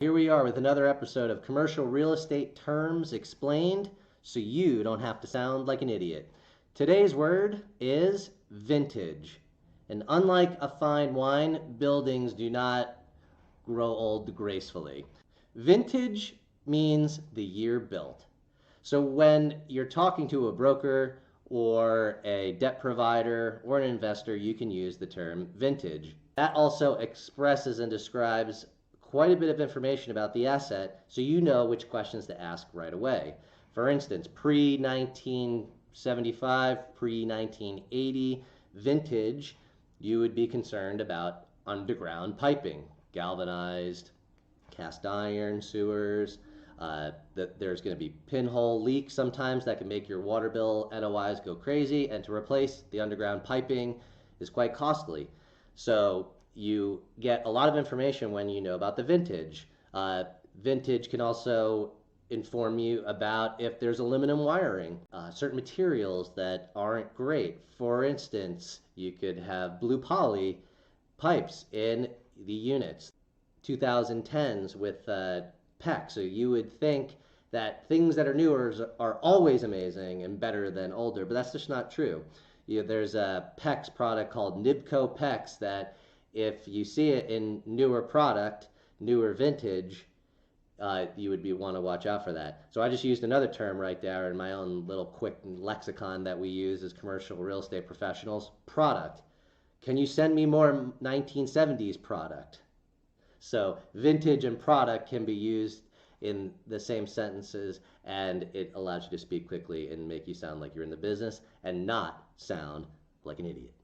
Here we are with another episode of Commercial Real Estate Terms Explained so you don't have to sound like an idiot. Today's word is vintage. And unlike a fine wine, buildings do not grow old gracefully. Vintage means the year built. So when you're talking to a broker or a debt provider or an investor, you can use the term vintage. That also expresses and describes quite a bit of information about the asset, so you know which questions to ask right away. For instance, pre-1975, pre-1980 vintage, you would be concerned about underground piping, galvanized, cast iron sewers, that there's going to be pinhole leaks sometimes that can make your water bill NOIs go crazy, and to replace the underground piping is quite costly. So you get a lot of information when you know about the vintage. Vintage can also inform you about if there's aluminum wiring, certain materials that aren't great. For instance, you could have blue poly pipes in the units. 2010s with PEX. So you would think that things that are newer are always amazing and better than older, but that's just not true. There's a PEX product called Nibco PEX that if you see it in newer product, newer vintage, you would want to watch out for that. So I just used another term right there in my own little quick lexicon that we use as commercial real estate professionals, product. Can you send me more 1970s product? So vintage and product can be used in the same sentences, and it allows you to speak quickly and make you sound like you're in the business and not sound like an idiot.